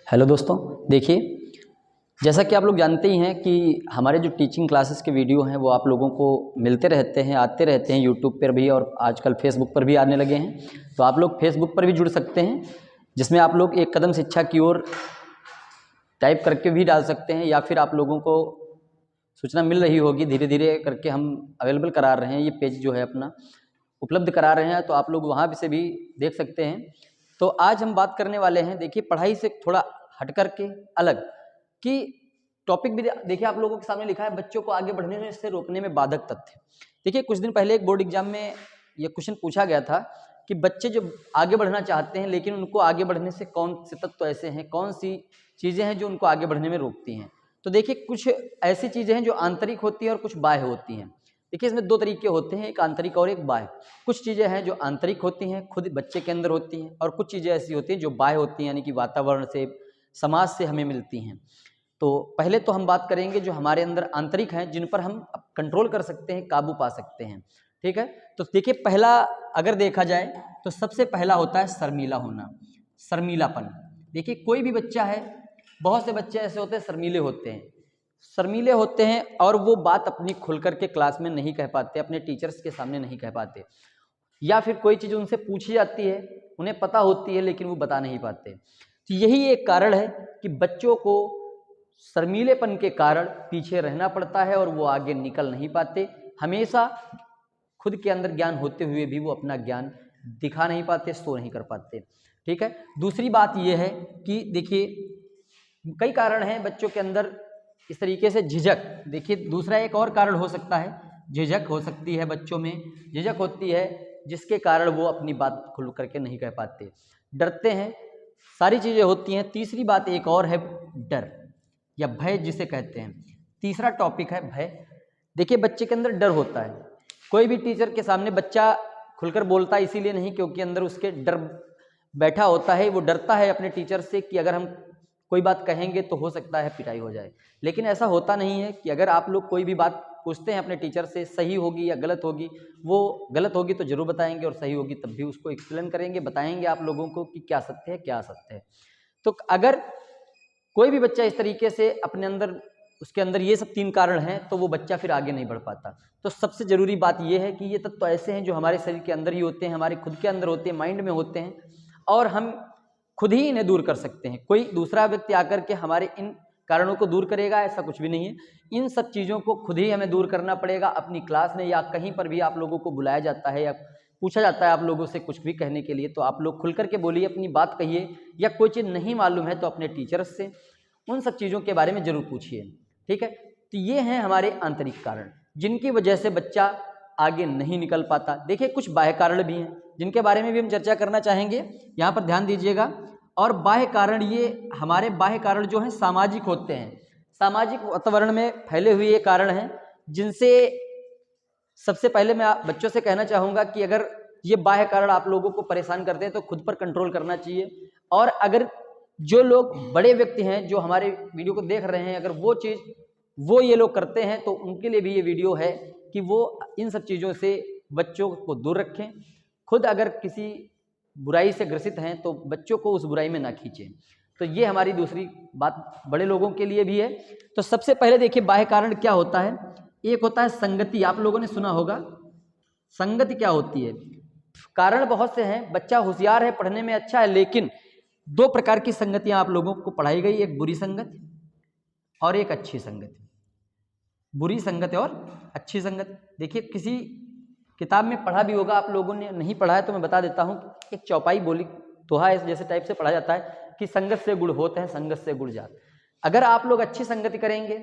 Hello दोस्तों, देखिए जैसा कि आप लोग जानते ही हैं कि हमारे जो टीचिंग क्लासेस के वीडियो हैं वो आप लोगों को मिलते रहते हैं, आते रहते हैं यूट्यूब पर भी और आजकल फेसबुक पर भी आने लगे हैं। तो आप लोग फेसबुक पर भी जुड़ सकते हैं, जिसमें आप लोग एक कदम शिक्षा की ओर टाइप करके भी डाल सकते हैं, या फिर आप लोगों को सूचना मिल रही होगी, धीरे धीरे करके हम अवेलेबल करा रहे हैं, ये पेज जो है अपना उपलब्ध करा रहे हैं, तो आप लोग वहाँ से भी देख सकते हैं। तो आज हम बात करने वाले हैं, देखिए पढ़ाई से थोड़ा हट कर के अलग कि टॉपिक भी देखिए आप लोगों के सामने लिखा है, बच्चों को आगे बढ़ने से रोकने में बाधक तथ्य। देखिए कुछ दिन पहले एक बोर्ड एग्जाम में यह क्वेश्चन पूछा गया था कि बच्चे जो आगे बढ़ना चाहते हैं लेकिन उनको आगे बढ़ने से कौन से तत्व ऐसे हैं, कौन सी चीज़ें हैं जो उनको आगे बढ़ने में रोकती हैं। तो देखिए कुछ ऐसी चीज़ें हैं जो आंतरिक होती हैं और कुछ बाह्य होती हैं। देखिए इसमें दो तरीके होते हैं, एक आंतरिक और एक बाह्य। कुछ चीज़ें हैं जो आंतरिक होती हैं, खुद बच्चे के अंदर होती हैं, और कुछ चीज़ें ऐसी होती हैं जो बाह्य होती हैं, यानी कि वातावरण से, समाज से हमें मिलती हैं। तो पहले तो हम बात करेंगे जो हमारे अंदर आंतरिक हैं, जिन पर हम कंट्रोल कर सकते हैं, काबू पा सकते हैं। ठीक है, तो देखिए पहला अगर देखा जाए तो सबसे पहला होता है शर्मीला होना, शर्मीलापन। देखिए कोई भी बच्चा है, बहुत से बच्चे ऐसे होते हैं शर्मीले होते हैं, शर्मीले होते हैं और वो बात अपनी खुल करके क्लास में नहीं कह पाते, अपने टीचर्स के सामने नहीं कह पाते, या फिर कोई चीज़ उनसे पूछी जाती है, उन्हें पता होती है लेकिन वो बता नहीं पाते। तो यही एक कारण है कि बच्चों को शर्मीलेपन के कारण पीछे रहना पड़ता है और वो आगे निकल नहीं पाते। हमेशा खुद के अंदर ज्ञान होते हुए भी वो अपना ज्ञान दिखा नहीं पाते, शो नहीं कर पाते। ठीक है, दूसरी बात ये है कि देखिए कई कारण हैं बच्चों के अंदर इस तरीके से झिझक। देखिए दूसरा एक और कारण हो सकता है, झिझक हो सकती है बच्चों में, झिझक होती है जिसके कारण वो अपनी बात खुल करके नहीं कह पाते, डरते हैं, सारी चीज़ें होती हैं। तीसरी बात एक और है, डर या भय जिसे कहते हैं। तीसरा टॉपिक है भय। देखिए बच्चे के अंदर डर होता है, कोई भी टीचर के सामने बच्चा खुलकर बोलता इसीलिए नहीं क्योंकि अंदर उसके डर बैठा होता है, वो डरता है अपने टीचर से कि अगर हम कोई बात कहेंगे तो हो सकता है पिटाई हो जाए। लेकिन ऐसा होता नहीं है कि अगर आप लोग कोई भी बात पूछते हैं अपने टीचर से, सही होगी या गलत होगी, वो गलत होगी तो जरूर बताएंगे और सही होगी तब भी उसको एक्सप्लेन करेंगे, बताएंगे आप लोगों को कि क्या सत्य है क्या असत्य है। तो अगर कोई भी बच्चा इस तरीके से अपने अंदर, उसके अंदर ये सब तीन कारण हैं, तो वो बच्चा फिर आगे नहीं बढ़ पाता। तो सबसे ज़रूरी बात ये है कि ये तत्व तो ऐसे हैं जो हमारे शरीर के अंदर ही होते हैं, हमारे खुद के अंदर होते हैं, माइंड में होते हैं, और हम खुद ही इन्हें दूर कर सकते हैं। कोई दूसरा व्यक्ति आकर के हमारे इन कारणों को दूर करेगा ऐसा कुछ भी नहीं है। इन सब चीज़ों को खुद ही हमें दूर करना पड़ेगा। अपनी क्लास में या कहीं पर भी आप लोगों को बुलाया जाता है या पूछा जाता है आप लोगों से कुछ भी कहने के लिए, तो आप लोग खुल करके बोलिए, अपनी बात कहिए, या कोई चीज़ नहीं मालूम है तो अपने टीचर्स से उन सब चीज़ों के बारे में ज़रूर पूछिए। ठीक है, तो ये हैं हमारे आंतरिक कारण जिनकी वजह से बच्चा आगे नहीं निकल पाता। देखिए कुछ बाह्य कारण भी हैं जिनके बारे में भी हम चर्चा करना चाहेंगे, यहाँ पर ध्यान दीजिएगा। और बाह्य कारण, ये हमारे बाह्य कारण जो हैं सामाजिक होते हैं, सामाजिक वातावरण में फैले हुए ये कारण हैं, जिनसे सबसे पहले मैं बच्चों से कहना चाहूँगा कि अगर ये बाह्य कारण आप लोगों को परेशान करते हैं तो खुद पर कंट्रोल करना चाहिए। और अगर जो लोग बड़े व्यक्ति हैं जो हमारे वीडियो को देख रहे हैं, अगर वो ये लोग करते हैं तो उनके लिए भी ये वीडियो है कि वो इन सब चीज़ों से बच्चों को दूर रखें। खुद अगर किसी बुराई से ग्रसित हैं तो बच्चों को उस बुराई में ना खींचें। तो ये हमारी दूसरी बात बड़े लोगों के लिए भी है। तो सबसे पहले देखिए बाह्य कारण क्या होता है। एक होता है संगति, आप लोगों ने सुना होगा संगति क्या होती है। कारण बहुत से हैं, बच्चा होशियार है, पढ़ने में अच्छा है, लेकिन दो प्रकार की संगतियां आप लोगों को पढ़ाई गई, एक बुरी संगत और एक अच्छी संगत। बुरी संगत और अच्छी संगत। देखिए किसी किताब में पढ़ा भी होगा, आप लोगों ने नहीं पढ़ा है तो मैं बता देता हूँ। एक चौपाई बोली दोहा है जैसे टाइप से पढ़ा जाता है कि संगत से गुण होते हैं, संगत से गुण जात। अगर आप लोग अच्छी संगति करेंगे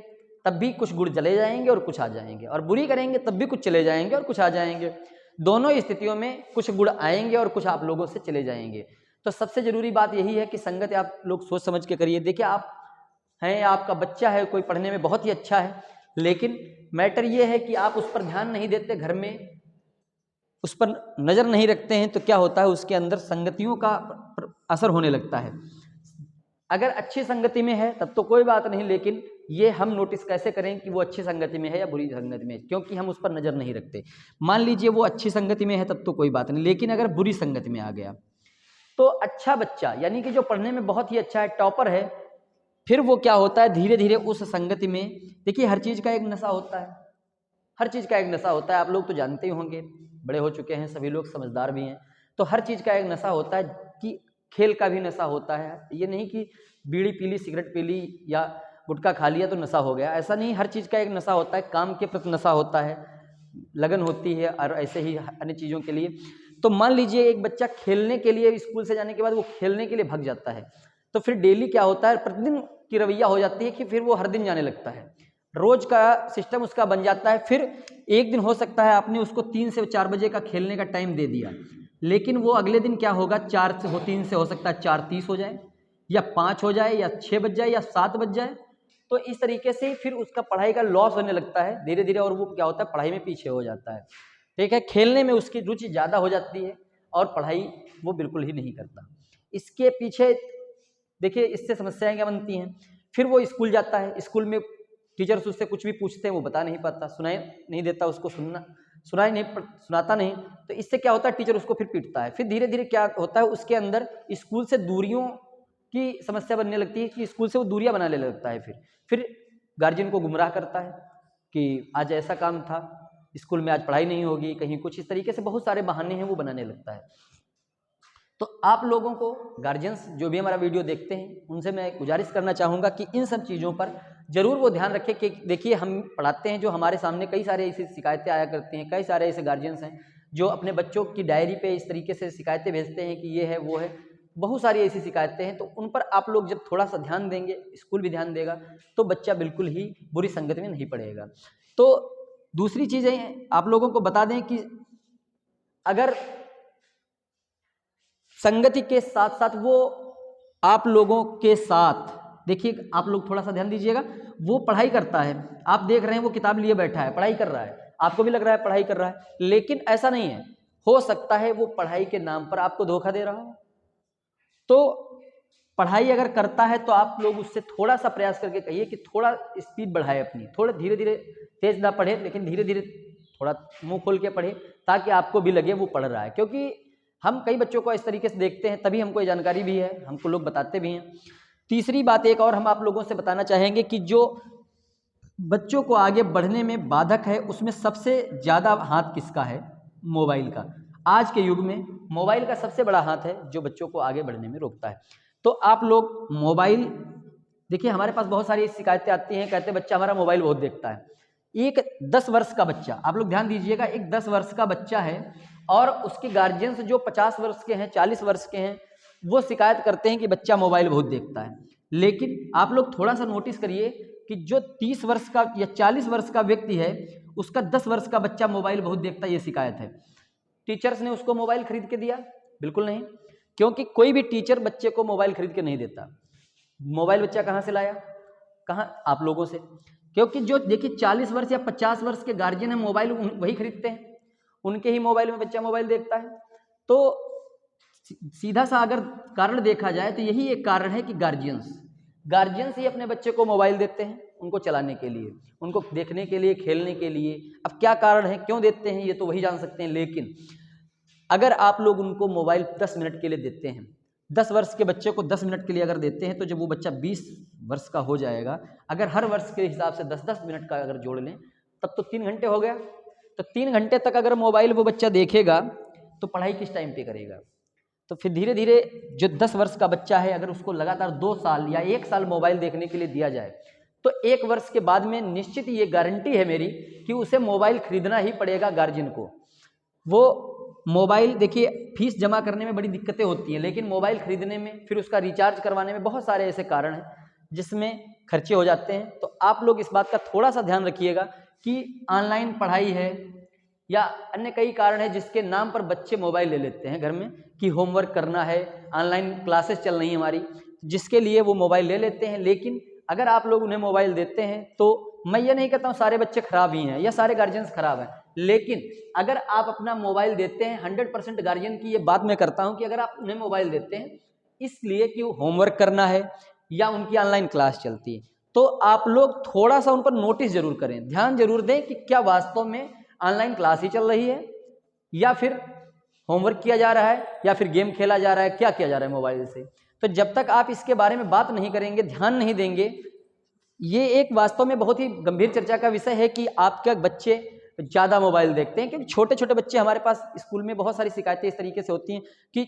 तब भी कुछ गुण चले जाएंगे और कुछ आ जाएंगे, और बुरी करेंगे तब भी कुछ चले जाएंगे और कुछ आ जाएंगे। दोनों स्थितियों में कुछ गुण आएंगे और कुछ आप लोगों से चले जाएंगे। तो सबसे जरूरी बात यही है कि संगत आप लोग सोच समझ के करिए। देखिए आप हैं, आपका बच्चा है, कोई पढ़ने में बहुत ही अच्छा है, लेकिन मैटर ये है कि आप उस पर ध्यान नहीं देते, घर में उस पर नज़र नहीं रखते हैं, तो क्या होता है उसके अंदर संगतियों का असर होने लगता है। अगर अच्छी संगति में है तब तो कोई बात नहीं, लेकिन ये हम नोटिस कैसे करें कि वो अच्छी संगति में है या बुरी संगति में है, क्योंकि हम उस पर नज़र नहीं रखते। मान लीजिए वो अच्छी संगति में है तब तो कोई बात नहीं, लेकिन अगर बुरी संगति में आ गया, तो अच्छा बच्चा यानी कि जो पढ़ने में बहुत ही अच्छा है, टॉपर है, फिर वो क्या होता है धीरे धीरे उस संगति में, देखिए हर चीज़ का एक नशा होता है, हर चीज़ का एक नशा होता है, आप लोग तो जानते ही होंगे, बड़े हो चुके हैं सभी लोग, समझदार भी हैं। तो हर चीज़ का एक नशा होता है कि खेल का भी नशा होता है। ये नहीं कि बीड़ी पी ली, सिगरेट पी ली या गुटखा खा लिया तो नशा हो गया, ऐसा नहीं। हर चीज़ का एक नशा होता है, काम के प्रति नशा होता है, लगन होती है, और ऐसे ही अन्य चीज़ों के लिए। तो मान लीजिए एक बच्चा खेलने के लिए स्कूल से जाने के बाद वो खेलने के लिए भाग जाता है, तो फिर डेली क्या होता है, प्रतिदिन की रवैया हो जाती है कि फिर वो हर दिन जाने लगता है, रोज का सिस्टम उसका बन जाता है। फिर एक दिन हो सकता है आपने उसको 3 से 4 बजे का खेलने का टाइम दे दिया, लेकिन वो अगले दिन क्या होगा, 3 से हो सकता है 4:30 हो जाए, या 5 हो जाए, या 6 बज जाए, या 7 बज जाए। तो इस तरीके से फिर उसका पढ़ाई का लॉस होने लगता है धीरे धीरे, और वो क्या होता है पढ़ाई में पीछे हो जाता है। ठीक है, खेलने में उसकी रुचि ज़्यादा हो जाती है और पढ़ाई वो बिल्कुल ही नहीं करता। इसके पीछे देखिए इससे समस्याएं क्या बनती हैं। फिर वो स्कूल जाता है, स्कूल में टीचर्स उससे कुछ भी पूछते हैं वो बता नहीं पाता, सुनाई नहीं देता उसको, सुनाता नहीं। तो इससे क्या होता है, टीचर उसको फिर पीटता है। फिर धीरे धीरे क्या होता है, उसके अंदर स्कूल से दूरियों की समस्या बनने लगती है कि स्कूल से वो दूरियां बनाने लगता है। फिर गार्जियन को गुमराह करता है कि आज ऐसा काम था, स्कूल में आज पढ़ाई नहीं होगी, कहीं कुछ, इस तरीके से बहुत सारे बहाने हैं वो बनाने लगता है। तो आप लोगों को, गार्जियंस जो भी हमारा वीडियो देखते हैं, उनसे मैं गुजारिश करना चाहूँगा कि इन सब चीज़ों पर ज़रूर वो ध्यान रखें कि देखिए हम पढ़ाते हैं, जो हमारे सामने कई सारे ऐसी शिकायतें आया करती हैं, कई सारे ऐसे गार्जियंस हैं जो अपने बच्चों की डायरी पे इस तरीके से शिकायतें भेजते हैं कि ये है वो है, बहुत सारी ऐसी शिकायतें हैं। तो उन पर आप लोग जब थोड़ा सा ध्यान देंगे, स्कूल भी ध्यान देगा, तो बच्चा बिल्कुल ही बुरी संगत में नहीं पड़ेगा। तो दूसरी चीज़ें आप लोगों को बता दें कि अगर संगति के साथ साथ वो आप लोगों के साथ, देखिए आप लोग थोड़ा सा ध्यान दीजिएगा, वो पढ़ाई करता है, आप देख रहे हैं वो किताब लिए बैठा है, पढ़ाई कर रहा है, आपको भी लग रहा है पढ़ाई कर रहा है, लेकिन ऐसा नहीं है। हो सकता है वो पढ़ाई के नाम पर आपको धोखा दे रहा हो। तो पढ़ाई अगर करता है तो आप लोग उससे थोड़ा सा प्रयास करके कहिए कि थोड़ा स्पीड बढ़ाए अपनी, थोड़ा धीरे धीरे, तेज ना पढ़े लेकिन धीरे धीरे थोड़ा मुंह खोल के पढ़े, ताकि आपको भी लगे वो पढ़ रहा है। क्योंकि हम कई बच्चों को इस तरीके से देखते हैं, तभी हमको ये जानकारी भी है, हमको लोग बताते भी हैं। तीसरी बात एक और हम आप लोगों से बताना चाहेंगे कि जो बच्चों को आगे बढ़ने में बाधक है, उसमें सबसे ज़्यादा हाथ किसका है? मोबाइल का। आज के युग में मोबाइल का सबसे बड़ा हाथ है जो बच्चों को आगे बढ़ने में रोकता है। तो आप लोग मोबाइल, देखिए हमारे पास बहुत सारी शिकायतें आती हैं, कहते हैं बच्चा हमारा मोबाइल बहुत देखता है। एक 10 वर्ष का बच्चा, आप लोग ध्यान दीजिएगा, एक 10 वर्ष का बच्चा है और उसके गार्जियंस जो 50 वर्ष के हैं, 40 वर्ष के हैं, वो शिकायत करते हैं कि बच्चा मोबाइल बहुत देखता है। लेकिन आप लोग थोड़ा सा नोटिस करिए कि जो 30 वर्ष का या 40 वर्ष का व्यक्ति है, उसका 10 वर्ष का बच्चा मोबाइल बहुत देखता है, ये शिकायत है। टीचर्स ने उसको मोबाइल खरीद के दिया? बिल्कुल नहीं, क्योंकि कोई भी टीचर बच्चे को मोबाइल खरीद के नहीं देता। मोबाइल बच्चा कहाँ से लाया? कहाँ? आप लोगों से। क्योंकि जो देखिए 40 वर्ष या 50 वर्ष के गार्जियन है, मोबाइल वही खरीदते हैं, उनके ही मोबाइल में बच्चा मोबाइल देखता है। तो सीधा सा अगर कारण देखा जाए तो यही एक कारण है कि गार्जियंस ही अपने बच्चे को मोबाइल देते हैं उनको चलाने के लिए, उनको देखने के लिए, खेलने के लिए। अब क्या कारण है, क्यों देते हैं, ये तो वही जान सकते हैं। लेकिन अगर आप लोग उनको मोबाइल 10 मिनट के लिए देते हैं, 10 वर्ष के बच्चे को 10 मिनट के लिए अगर देते हैं, तो जब वो बच्चा 20 वर्ष का हो जाएगा, अगर हर वर्ष के हिसाब से 10-10 मिनट का अगर जोड़ लें, तब तो 3 घंटे हो गया। तो 3 घंटे तक अगर मोबाइल वो बच्चा देखेगा तो पढ़ाई किस टाइम पे करेगा? तो फिर धीरे धीरे जो 10 वर्ष का बच्चा है, अगर उसको लगातार 2 साल या 1 साल मोबाइल देखने के लिए दिया जाए, तो 1 वर्ष के बाद में निश्चित ये गारंटी है मेरी कि उसे मोबाइल खरीदना ही पड़ेगा गार्जियन को। वो मोबाइल, देखिए फीस जमा करने में बड़ी दिक्कतें होती हैं, लेकिन मोबाइल खरीदने में, फिर उसका रिचार्ज करवाने में बहुत सारे ऐसे कारण हैं जिसमें खर्चे हो जाते हैं। तो आप लोग इस बात का थोड़ा सा ध्यान रखिएगा कि ऑनलाइन पढ़ाई है या अन्य कई कारण है जिसके नाम पर बच्चे मोबाइल ले लेते हैं घर में, कि होमवर्क करना है, ऑनलाइन क्लासेस चल रही हैं हमारी, जिसके लिए वो मोबाइल ले लेते हैं। लेकिन अगर आप लोग उन्हें मोबाइल देते हैं, तो मैं ये नहीं कहता हूँ सारे बच्चे खराब ही हैं या सारे गार्जियंस खराब हैं, लेकिन अगर आप अपना मोबाइल देते हैं, 100% गार्जियन की ये बात मैं करता हूँ कि अगर आप उन्हें मोबाइल देते हैं इसलिए कि वो होमवर्क करना है या उनकी ऑनलाइन क्लास चलती है, तो आप लोग थोड़ा सा उन पर नोटिस जरूर करें, ध्यान जरूर दें कि क्या वास्तव में ऑनलाइन क्लास ही चल रही है या फिर होमवर्क किया जा रहा है या फिर गेम खेला जा रहा है, क्या किया जा रहा है मोबाइल से। तो जब तक आप इसके बारे में बात नहीं करेंगे, ध्यान नहीं देंगे, ये एक वास्तव में बहुत ही गंभीर चर्चा का विषय है कि आपके बच्चे ज़्यादा मोबाइल देखते हैं। क्योंकि छोटे छोटे बच्चे हमारे पास स्कूल में बहुत सारी शिकायतें इस तरीके से होती हैं कि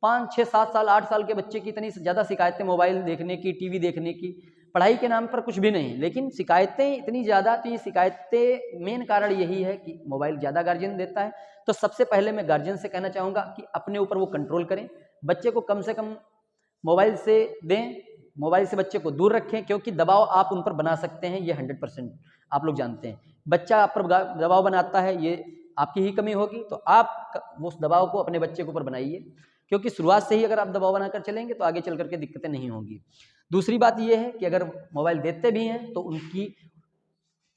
5, 6, 7 साल 8 साल के बच्चे की इतनी ज़्यादा शिकायतें मोबाइल देखने की, टीवी देखने की, पढ़ाई के नाम पर कुछ भी नहीं, लेकिन शिकायतें इतनी ज़्यादा। तो ये शिकायतें मेन कारण यही है कि मोबाइल ज़्यादा गार्जियन देता है। तो सबसे पहले मैं गार्जियन से कहना चाहूँगा कि अपने ऊपर वो कंट्रोल करें, बच्चे को कम से कम मोबाइल से दें, मोबाइल से बच्चे को दूर रखें, क्योंकि दबाव आप उन पर बना सकते हैं, ये 100% आप लोग जानते हैं। बच्चा आप पर दबाव बनाता है, ये आपकी ही कमी होगी। तो आप उस दबाव को अपने बच्चे के ऊपर बनाइए, क्योंकि शुरुआत से ही अगर आप दबाव बनाकर चलेंगे तो आगे चल करके दिक्कतें नहीं होंगी। दूसरी बात ये है कि अगर मोबाइल देते भी हैं तो उनकी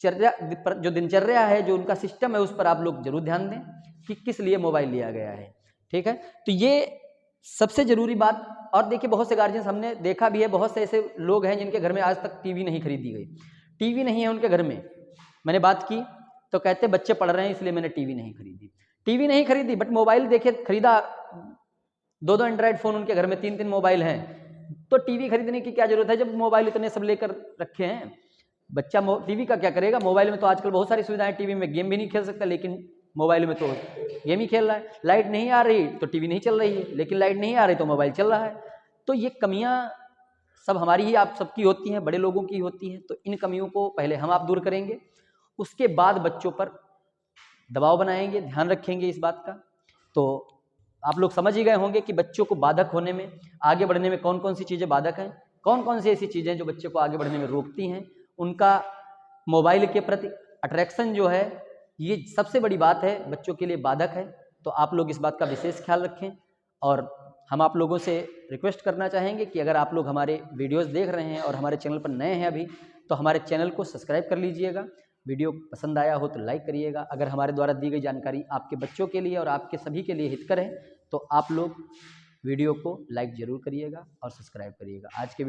चर्या, जो दिनचर्या है, जो उनका सिस्टम है, उस पर आप लोग जरूर ध्यान दें कि किस लिए मोबाइल लिया गया है। ठीक है, तो ये सबसे ज़रूरी बात। और देखिए, बहुत से गार्जियंस हमने देखा भी है, बहुत से ऐसे लोग हैं जिनके घर में आज तक टीवी नहीं खरीदी गई, टीवी नहीं है उनके घर में। मैंने बात की तो कहते बच्चे पढ़ रहे हैं इसलिए मैंने टीवी नहीं खरीदी। टीवी नहीं खरीदी बट मोबाइल देखे खरीदा, 2 एंड्रॉयड फ़ोन उनके घर में, 3 मोबाइल हैं, तो टीवी खरीदने की क्या जरूरत है जब मोबाइल इतने सब लेकर रखे हैं। बच्चा टीवी का क्या करेगा, मोबाइल में तो आजकल बहुत सारी सुविधाएं, टीवी में गेम भी नहीं खेल सकता, लेकिन मोबाइल में तो गेम ही खेल रहा है। लाइट नहीं आ रही तो टीवी नहीं चल रही है, लेकिन लाइट नहीं आ रही तो मोबाइल चल रहा है। तो ये कमियां सब हमारी ही, आप सबकी होती हैं, बड़े लोगों की होती हैं। तो इन कमियों को पहले हम आप दूर करेंगे, उसके बाद बच्चों पर दबाव बनाएंगे, ध्यान रखेंगे इस बात का। तो आप लोग समझ ही गए होंगे कि बच्चों को बाधक होने में, आगे बढ़ने में कौन कौन सी चीज़ें बाधक हैं, कौन कौन सी ऐसी चीज़ें जो बच्चे को आगे बढ़ने में रोकती हैं। उनका मोबाइल के प्रति अट्रैक्शन जो है, ये सबसे बड़ी बात है, बच्चों के लिए बाधक है। तो आप लोग इस बात का विशेष ख्याल रखें। और हम आप लोगों से रिक्वेस्ट करना चाहेंगे कि अगर आप लोग हमारे वीडियोस देख रहे हैं और हमारे चैनल पर नए हैं अभी, तो हमारे चैनल को सब्सक्राइब कर लीजिएगा। वीडियो पसंद आया हो तो लाइक करिएगा। अगर हमारे द्वारा दी गई जानकारी आपके बच्चों के लिए और आपके सभी के लिए हितकर है तो आप लोग वीडियो को लाइक ज़रूर करिएगा और सब्सक्राइब करिएगा। आज के वीडियो